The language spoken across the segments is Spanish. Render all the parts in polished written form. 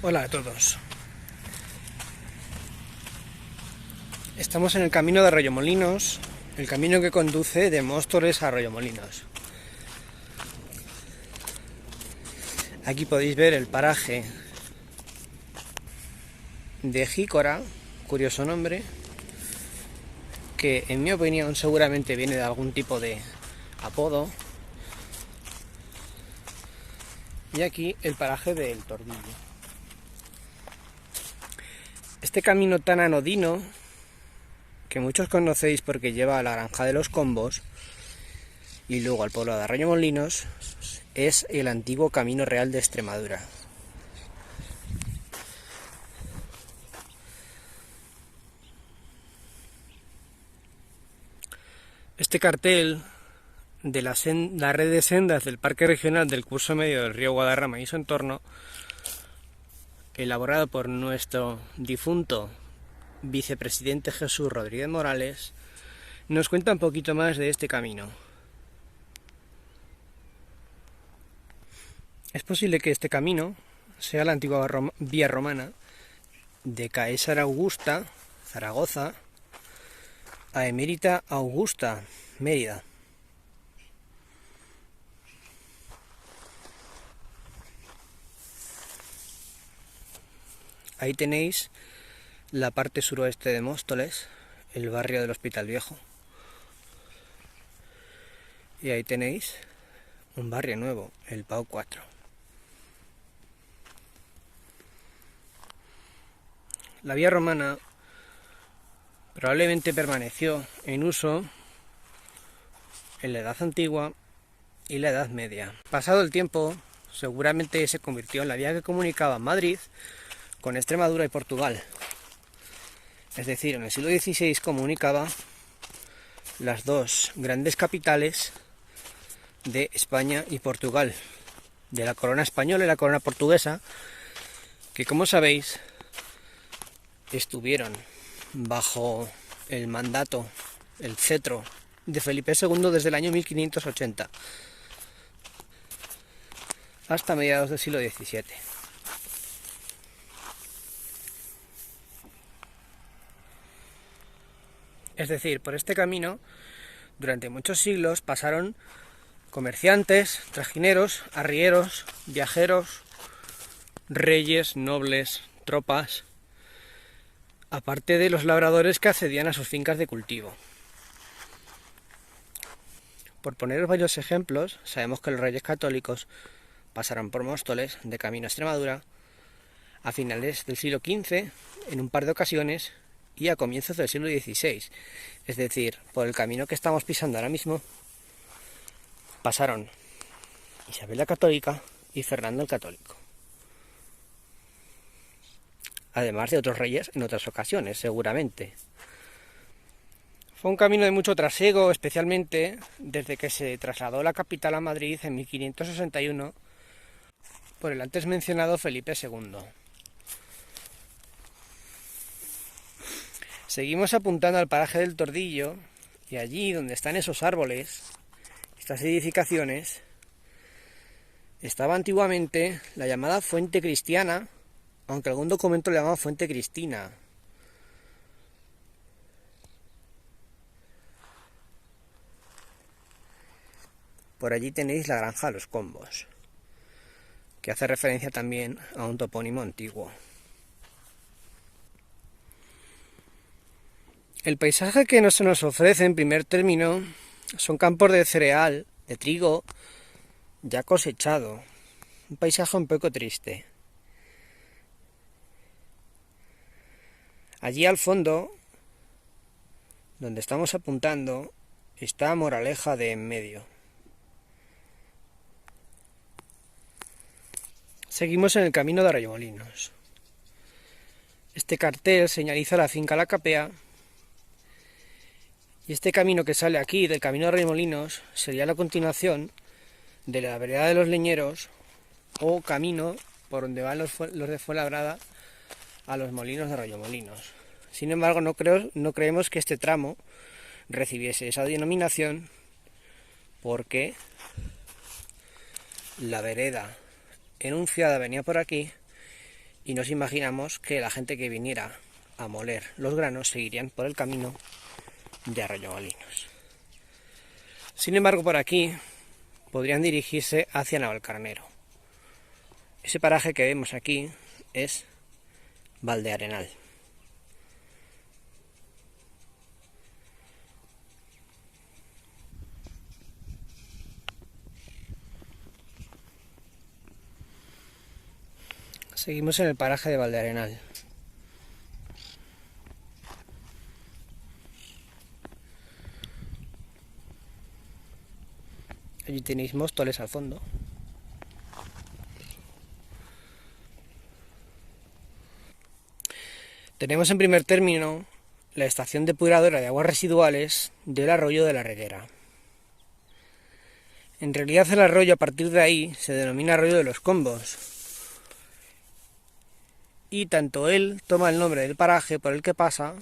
Hola a todos. Estamos en el camino de Arroyomolinos, el camino que conduce de Móstoles a Arroyomolinos. Aquí podéis ver el paraje de Jícora, curioso nombre, que en mi opinión seguramente viene de algún tipo de apodo. Y aquí el paraje del Tordillo. Este camino tan anodino, que muchos conocéis porque lleva a la Granja de los Combos y luego al pueblo de Arroyomolinos, es el antiguo Camino Real de Extremadura. Este cartel de la red de sendas del Parque Regional del Curso Medio del Río Guadarrama y su entorno, elaborado por nuestro difunto vicepresidente Jesús Rodríguez Morales, nos cuenta un poquito más de este camino. Es posible que este camino sea la antigua vía romana de Caesar Augusta, Zaragoza, a Emérita Augusta, Mérida. Ahí tenéis la parte suroeste de Móstoles, el barrio del Hospital Viejo. Y ahí tenéis un barrio nuevo, el Pau 4. La vía romana probablemente permaneció en uso en la Edad Antigua y la Edad Media. Pasado el tiempo, seguramente se convirtió en la vía que comunicaba Madrid con Extremadura y Portugal. Es decir, en el siglo XVI comunicaba las dos grandes capitales de España y Portugal, de la corona española y la corona portuguesa, que como sabéis estuvieron bajo el mandato, el cetro de Felipe II desde el año 1580 hasta mediados del siglo XVII. Es decir, por este camino durante muchos siglos pasaron comerciantes, trajineros, arrieros, viajeros, reyes, nobles, tropas, aparte de los labradores que accedían a sus fincas de cultivo. Por poneros varios ejemplos, sabemos que los reyes católicos pasaron por Móstoles de camino a Extremadura a finales del siglo XV en un par de ocasiones y a comienzos del siglo XVI. Es decir, por el camino que estamos pisando ahora mismo pasaron Isabel la Católica y Fernando el Católico. Además de otros reyes en otras ocasiones, seguramente. Fue un camino de mucho trasiego, especialmente desde que se trasladó la capital a Madrid en 1561 por el antes mencionado Felipe II. Seguimos apuntando al paraje del Tordillo y allí donde están esos árboles, estas edificaciones, estaba antiguamente la llamada Fuente Cristiana, aunque algún documento le llamaba Fuente Cristina. Por allí tenéis la Granja de los Combos, que hace referencia también a un topónimo antiguo. El paisaje que se nos ofrece en primer término son campos de cereal, de trigo, ya cosechado. Un paisaje un poco triste. Allí al fondo, donde estamos apuntando, está Moraleja de en medio. Seguimos en el camino de Arroyomolinos. Este cartel señaliza la finca La Capea y este camino que sale aquí del camino de Arroyomolinos sería la continuación de la vereda de los Leñeros o camino por donde van los de Fuenlabrada a los molinos de Arroyomolinos. Sin embargo, no creemos que este tramo recibiese esa denominación porque la vereda enunciada venía por aquí y nos imaginamos que la gente que viniera a moler los granos seguirían por el camino de Arroyomolinos. Sin embargo, por aquí podrían dirigirse hacia Navalcarnero. Ese paraje que vemos aquí es Valdearenal. Seguimos en el paraje de Valdearenal. Allí tenéis Móstoles al fondo. Tenemos en primer término la estación depuradora de aguas residuales del arroyo de la Reguera. En realidad el arroyo a partir de ahí se denomina Arroyo de los Combos. Y tanto él toma el nombre del paraje por el que pasa,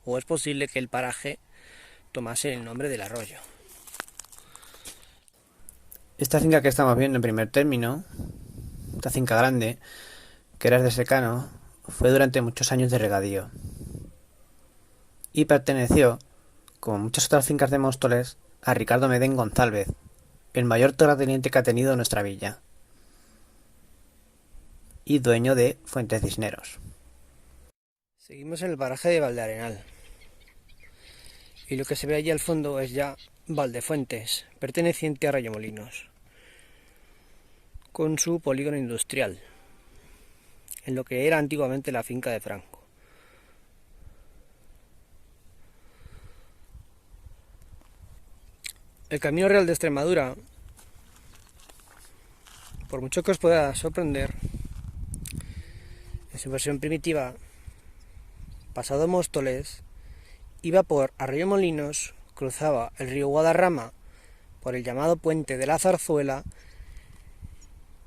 o es posible que el paraje tomase el nombre del arroyo. Esta finca que estamos viendo en primer término, esta finca grande, que era de secano, fue durante muchos años de regadío. Y perteneció, como muchas otras fincas de Móstoles, a Ricardo Medén González, el mayor terrateniente que ha tenido nuestra villa. Y dueño de Fuentes Cisneros. Seguimos en el paraje de Valdearenal. Y lo que se ve allí al fondo es ya Valdefuentes, perteneciente a Arroyomolinos, con su polígono industrial, en lo que era antiguamente la finca de Franco. El Camino Real de Extremadura, por mucho que os pueda sorprender, en su versión primitiva, pasado Móstoles, iba por Arroyomolinos, cruzaba el río Guadarrama por el llamado Puente de la Zarzuela,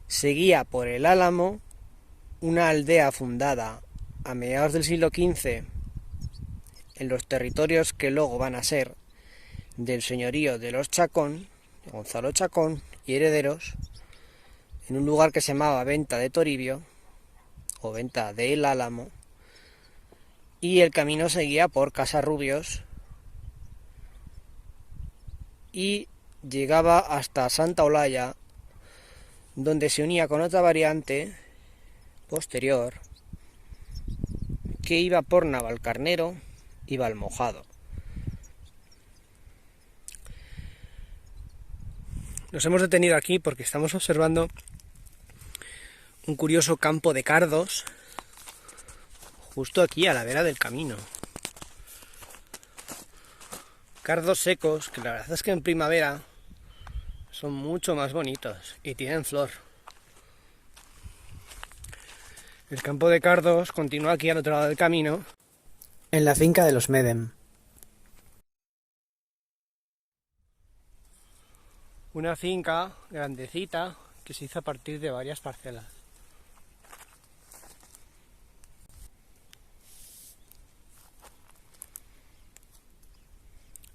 seguía por el Álamo, una aldea fundada a mediados del siglo XV en los territorios que luego van a ser del señorío de los Chacón, de Gonzalo Chacón y herederos, en un lugar que se llamaba Venta de Toribio, o Venta del Álamo, y el camino seguía por Casarrubios y llegaba hasta Santa Olalla, donde se unía con otra variante posterior que iba por Navalcarnero y Valmojado. Nos hemos detenido aquí porque estamos observando un curioso campo de cardos justo aquí a la vera del camino. Cardos secos que la verdad es que en primavera son mucho más bonitos y tienen flor. El campo de cardos continúa aquí al otro lado del camino, en la finca de los Medem. Una finca grandecita que se hizo a partir de varias parcelas.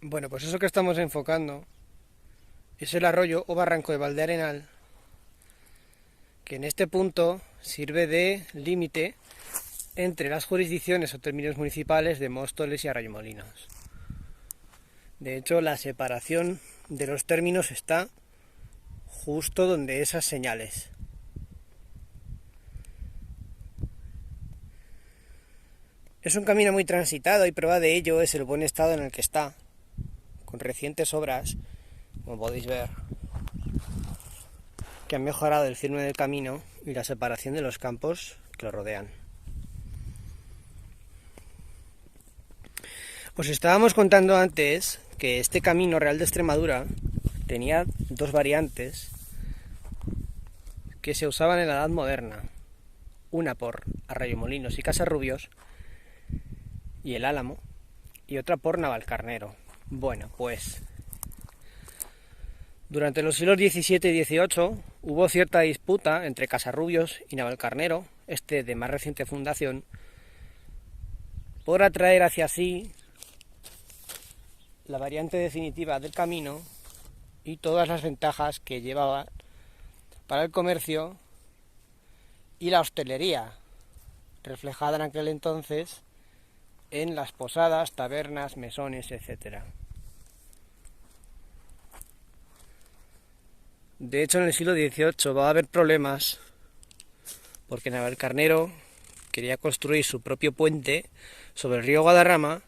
Bueno, pues eso que estamos enfocando es el arroyo o barranco de Valdearenal, que en este punto sirve de límite entre las jurisdicciones o términos municipales de Móstoles y Arroyomolinos. De hecho, la separación de los términos está justo donde esas señales. Es un camino muy transitado y prueba de ello es el buen estado en el que está, con recientes obras, como podéis ver, que han mejorado el firme del camino y la separación de los campos que lo rodean. Os estábamos contando antes que este Camino Real de Extremadura tenía dos variantes que se usaban en la Edad Moderna, una por Arroyomolinos y Casarrubios y el Álamo, y otra por Navalcarnero. Bueno, pues durante los siglos XVII y XVIII hubo cierta disputa entre Casarrubios y Navalcarnero, este de más reciente fundación, por atraer hacia sí la variante definitiva del camino y todas las ventajas que llevaba para el comercio y la hostelería reflejada en aquel entonces en las posadas, tabernas, mesones, etc. De hecho, en el siglo XVIII va a haber problemas porque Navalcarnero quería construir su propio puente sobre el río Guadarrama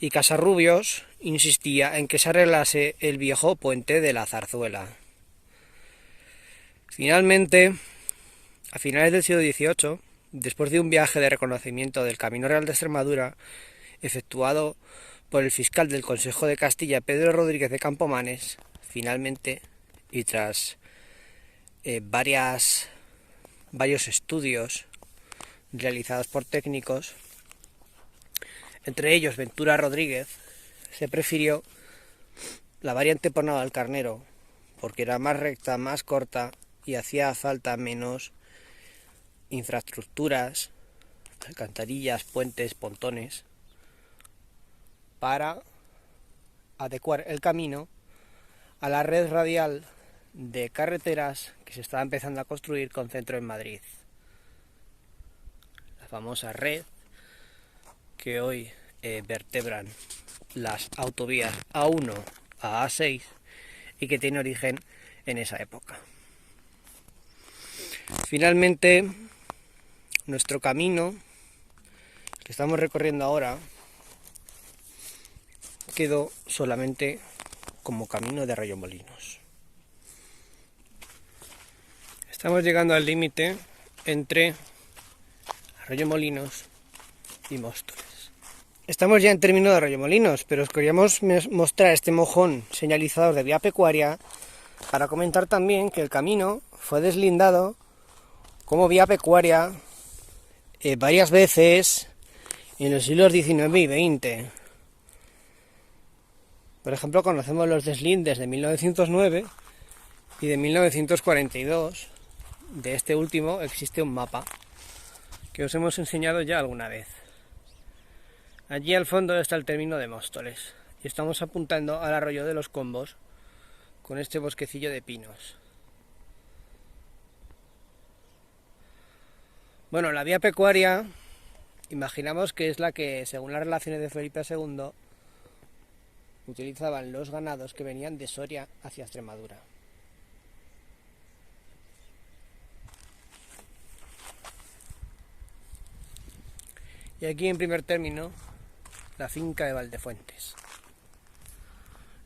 y Casarrubios insistía en que se arreglase el viejo puente de la Zarzuela. Finalmente, a finales del siglo XVIII, después de un viaje de reconocimiento del Camino Real de Extremadura efectuado por el fiscal del Consejo de Castilla, Pedro Rodríguez de Campomanes, finalmente, y tras varios estudios realizados por técnicos, entre ellos Ventura Rodríguez, se prefirió la variante por Navalcarnero, porque era más recta, más corta y hacía falta menos infraestructuras, alcantarillas, puentes, pontones, para adecuar el camino a la red radial de carreteras que se estaba empezando a construir con centro en Madrid. La famosa red que hoy vertebran las autovías A1 a A6 y que tiene origen en esa época. Finalmente, nuestro camino que estamos recorriendo ahora quedó solamente como camino de Arroyomolinos. Estamos llegando al límite entre Arroyomolinos y Móstoles. Estamos ya en término de Arroyomolinos, pero os queríamos mostrar este mojón señalizador de vía pecuaria para comentar también que el camino fue deslindado como vía pecuaria varias veces en los siglos XIX y XX. Por ejemplo, conocemos los deslindes de 1909 y de 1942. De este último existe un mapa que os hemos enseñado ya alguna vez. Allí al fondo está el término de Móstoles y estamos apuntando al arroyo de los Combos con este bosquecillo de pinos. Bueno, la vía pecuaria, imaginamos que es la que, según las relaciones de Felipe II, utilizaban los ganados que venían de Soria hacia Extremadura. Y aquí en primer término, la finca de Valdefuentes.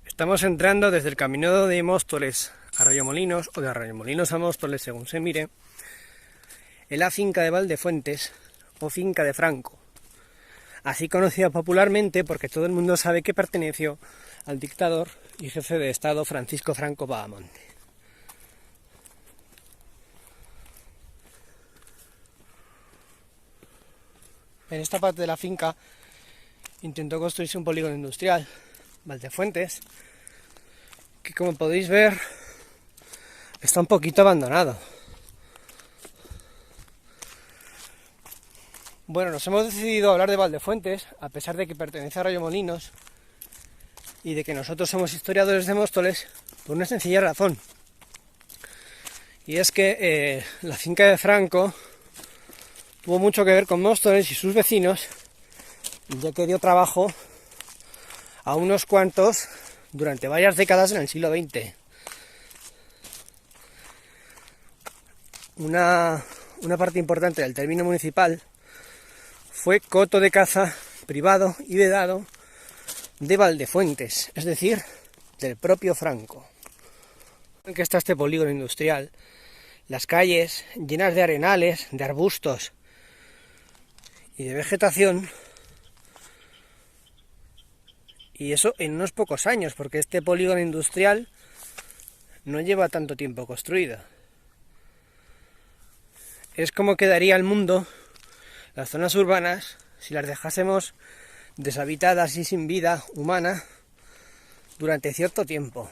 Estamos entrando desde el camino de Móstoles a Arroyomolinos, o de Arroyomolinos a Móstoles, según se mire, en la finca de Valdefuentes, o finca de Franco, así conocida popularmente porque todo el mundo sabe que perteneció al dictador y jefe de Estado Francisco Franco Bahamonde. En esta parte de la finca intentó construirse un polígono industrial, Valdefuentes, que como podéis ver está un poquito abandonado. Bueno, nos hemos decidido a hablar de Valdefuentes, a pesar de que pertenece a Arroyomolinos y de que nosotros somos historiadores de Móstoles, por una sencilla razón. Y es que la finca de Franco tuvo mucho que ver con Móstoles y sus vecinos, ya que dio trabajo a unos cuantos durante varias décadas en el siglo XX. Una parte importante del término municipal fue coto de caza privado y vedado de Valdefuentes, es decir, del propio Franco. En que está este polígono industrial, las calles llenas de arenales, de arbustos y de vegetación, y eso en unos pocos años, porque este polígono industrial no lleva tanto tiempo construido. Es como quedaría el mundo, las zonas urbanas, si las dejásemos deshabitadas y sin vida humana durante cierto tiempo.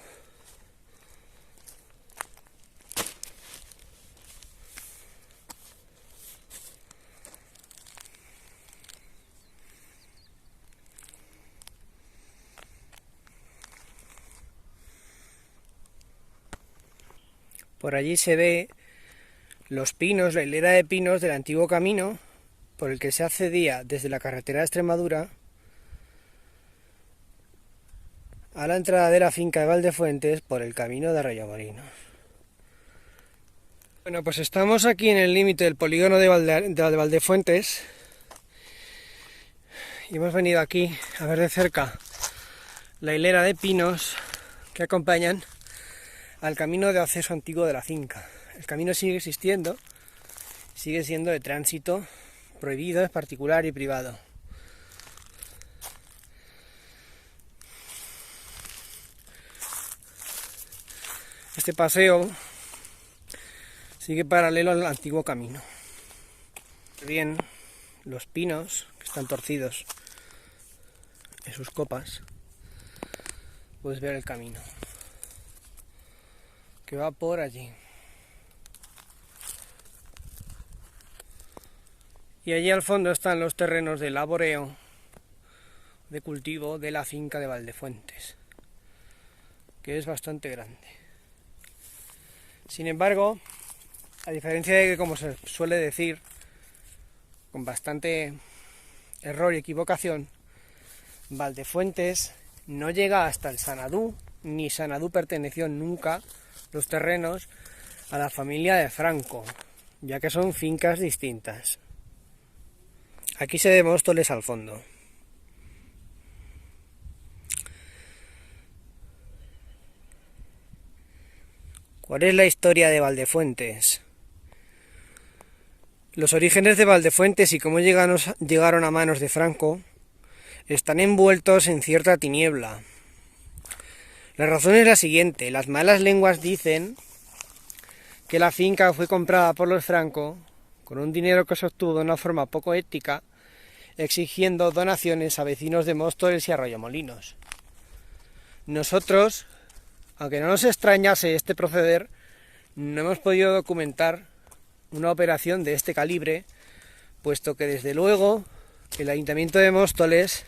Por allí se ve los pinos, la hilera de pinos del antiguo camino por el que se accedía desde la carretera de Extremadura a la entrada de la finca de Valdefuentes por el camino de Arroyomolinos. Bueno, pues estamos aquí en el límite del polígono de Valdefuentes y hemos venido aquí a ver de cerca la hilera de pinos que acompañan al camino de acceso antiguo de la finca. El camino sigue existiendo, sigue siendo de tránsito prohibido, es particular y privado. Este paseo sigue paralelo al antiguo camino. Bien, los pinos que están torcidos en sus copas, puedes ver el camino que va por allí. Y allí al fondo están los terrenos de laboreo, de cultivo de la finca de Valdefuentes, que es bastante grande. Sin embargo, a diferencia de que, como se suele decir, con bastante error y equivocación, Valdefuentes no llega hasta el Sanadú, ni Sanadú perteneció nunca los terrenos a la familia de Franco, ya que son fincas distintas. Aquí se ve Móstoles al fondo. ¿Cuál es la historia de Valdefuentes? Los orígenes de Valdefuentes y cómo llegaron a manos de Franco están envueltos en cierta tiniebla. La razón es la siguiente: las malas lenguas dicen que la finca fue comprada por los Franco con un dinero que se obtuvo de una forma poco ética, exigiendo donaciones a vecinos de Móstoles y Arroyomolinos. Nosotros, aunque no nos extrañase este proceder, no hemos podido documentar una operación de este calibre, puesto que desde luego el Ayuntamiento de Móstoles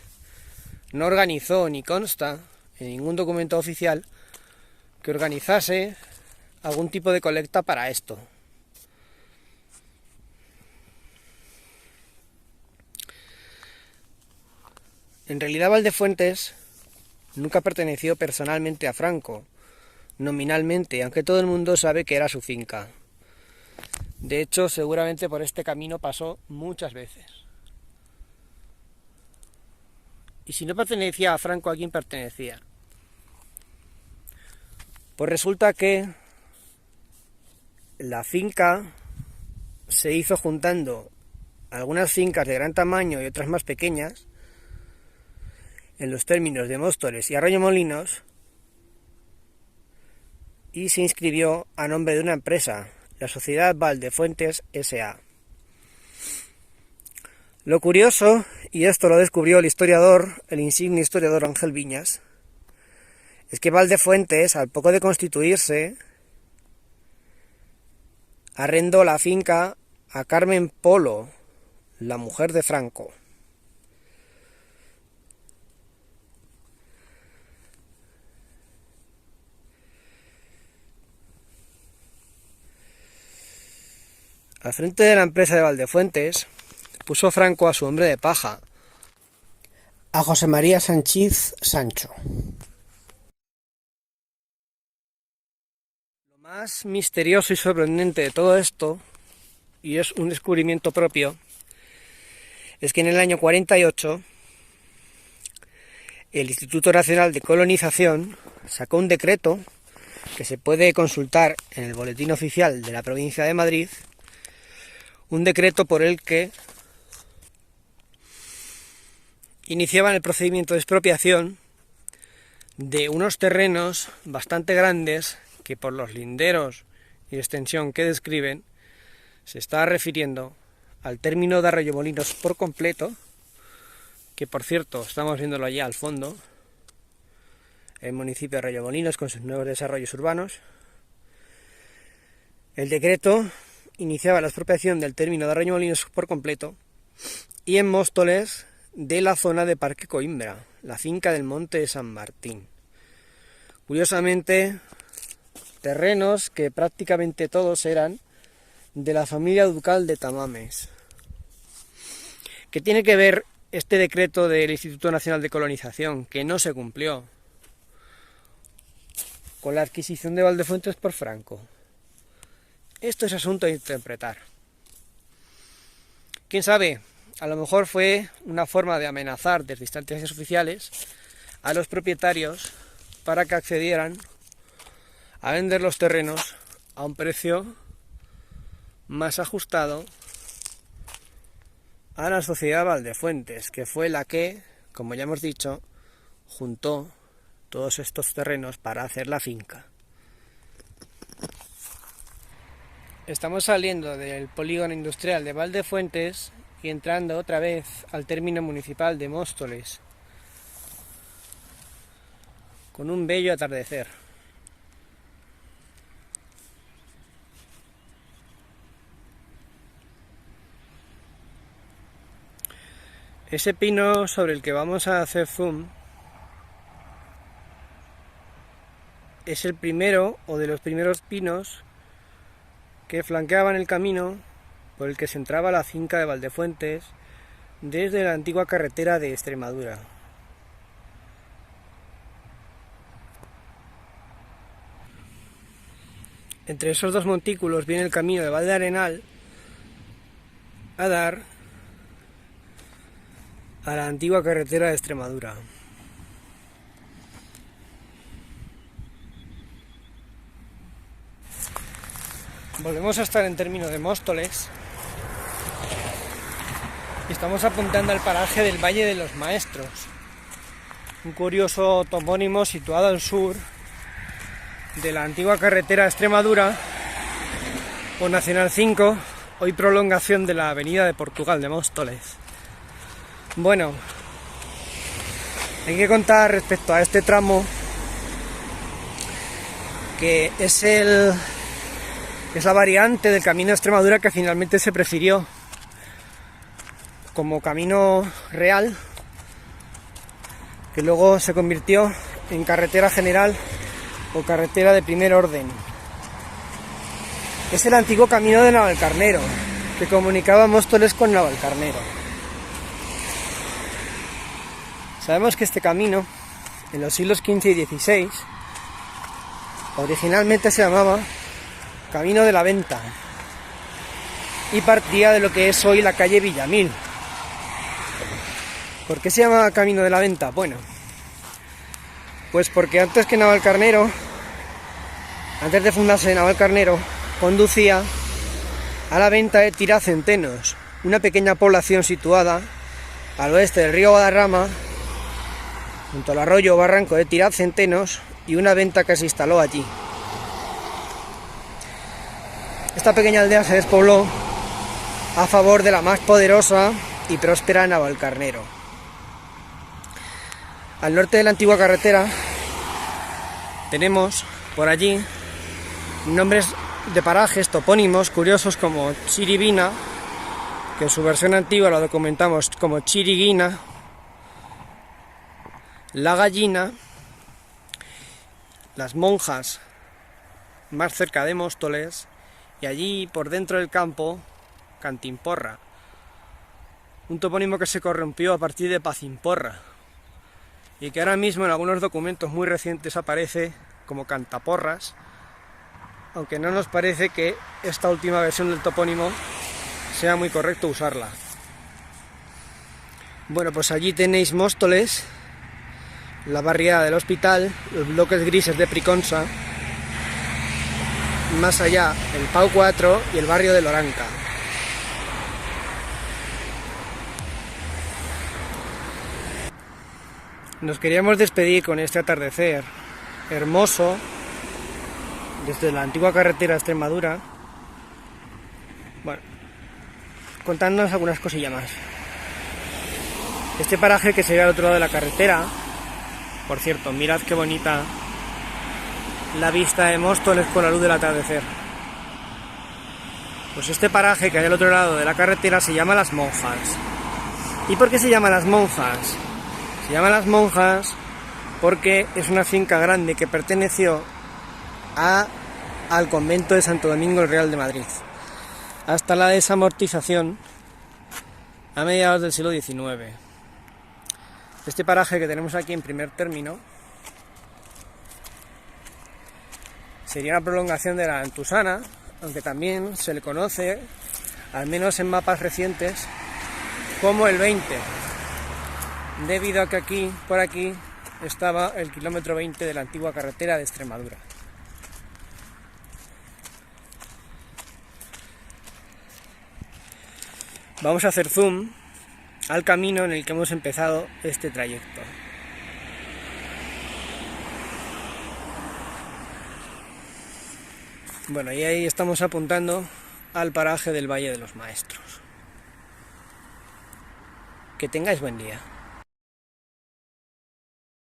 no organizó ni consta en ningún documento oficial que organizase algún tipo de colecta para esto. En realidad Valdefuentes nunca perteneció personalmente a Franco, nominalmente, aunque todo el mundo sabe que era su finca. De hecho, seguramente por este camino pasó muchas veces. Y si no pertenecía a Franco, ¿a quién pertenecía? Pues resulta que la finca se hizo juntando algunas fincas de gran tamaño y otras más pequeñas en los términos de Móstoles y Arroyomolinos, y se inscribió a nombre de una empresa, la Sociedad Valdefuentes S.A. Lo curioso, y esto lo descubrió el insigne historiador Ángel Viñas, es que Valdefuentes, al poco de constituirse, arrendó la finca a Carmen Polo, la mujer de Franco. Al frente de la empresa de Valdefuentes puso Franco a su hombre de paja, a José María Sánchez Sancho. Lo más misterioso y sorprendente de todo esto, y es un descubrimiento propio, es que en el año 48 el Instituto Nacional de Colonización sacó un decreto que se puede consultar en el Boletín Oficial de la Provincia de Madrid, un decreto por el que iniciaban el procedimiento de expropiación de unos terrenos bastante grandes que, por los linderos y extensión que describen, se está refiriendo al término de Arroyomolinos por completo, que por cierto estamos viéndolo allá al fondo, el municipio de Arroyomolinos con sus nuevos desarrollos urbanos. El decreto iniciaba la expropiación del término de Arroyomolinos por completo y en Móstoles de la zona de Parque Coimbra, la finca del Monte de San Martín. Curiosamente, terrenos que prácticamente todos eran de la familia ducal de Tamames. ¿Qué tiene que ver este decreto del Instituto Nacional de Colonización, que no se cumplió, con la adquisición de Valdefuentes por Franco? Esto es asunto de interpretar. ¿Quién sabe? A lo mejor fue una forma de amenazar desde instancias oficiales a los propietarios para que accedieran a vender los terrenos a un precio más ajustado a la sociedad Valdefuentes, que fue la que, como ya hemos dicho, juntó todos estos terrenos para hacer la finca. Estamos saliendo del polígono industrial de Valdefuentes y entrando otra vez al término municipal de Móstoles, con un bello atardecer. Ese pino sobre el que vamos a hacer zoom es el primero o de los primeros pinos que flanqueaban el camino por el que se entraba a la finca de Valdefuentes desde la antigua carretera de Extremadura. Entre esos dos montículos viene el camino de Valdearenal a dar a la antigua carretera de Extremadura. Volvemos a estar en términos de Móstoles y estamos apuntando al paraje del Valle de los Maestros, un curioso topónimo situado al sur de la antigua carretera de Extremadura o Nacional 5, hoy prolongación de la avenida de Portugal de Móstoles. Bueno, hay que contar respecto a este tramo que es la variante del camino de Extremadura que finalmente se prefirió como camino real, que luego se convirtió en carretera general o carretera de primer orden. Es el antiguo camino de Navalcarnero, que comunicaba Móstoles con Navalcarnero. Sabemos que este camino, en los siglos XV y XVI, originalmente se llamaba Camino de la Venta y partía de lo que es hoy la calle Villamil. ¿Por qué se llama Camino de la Venta? Bueno, pues porque antes de fundarse Navalcarnero, conducía a la venta de Tiracentenos, una pequeña población situada al oeste del río Guadarrama, junto al arroyo o barranco de Tiracentenos, y una venta que se instaló allí. Esta pequeña aldea se despobló a favor de la más poderosa y próspera Navalcarnero. Al norte de la antigua carretera tenemos por allí nombres de parajes topónimos curiosos como Chiribina, que en su versión antigua lo documentamos como Chiriguina, La Gallina, Las Monjas, más cerca de Móstoles, y allí por dentro del campo, Cantimporra, un topónimo que se corrompió a partir de Pazimporra y que ahora mismo en algunos documentos muy recientes aparece como Cantaporras, aunque no nos parece que esta última versión del topónimo sea muy correcto usarla. Bueno, pues allí tenéis Móstoles, la barriada del Hospital, los bloques grises de Priconsa, más allá el Pau 4 y el barrio de Loranca. Nos queríamos despedir con este atardecer hermoso desde la antigua carretera de Extremadura, bueno, contándonos algunas cosillas más. Este paraje que se ve al otro lado de la carretera, por cierto, mirad qué bonita la vista de Móstoles con la luz del atardecer. Pues este paraje que hay al otro lado de la carretera se llama Las Monjas. ¿Y por qué se llama Las Monjas? Se llama Las Monjas porque es una finca grande que perteneció al convento de Santo Domingo el Real de Madrid. hasta la desamortización a mediados del siglo XIX. Este paraje que tenemos aquí en primer término sería una prolongación de la Antusana, aunque también se le conoce, al menos en mapas recientes, como el 20, debido a que por aquí estaba el kilómetro 20 de la antigua carretera de Extremadura. Vamos a hacer zoom al camino en el que hemos empezado este trayecto. Bueno, y ahí estamos apuntando al paraje del Valle de los Maestros. Que tengáis buen día.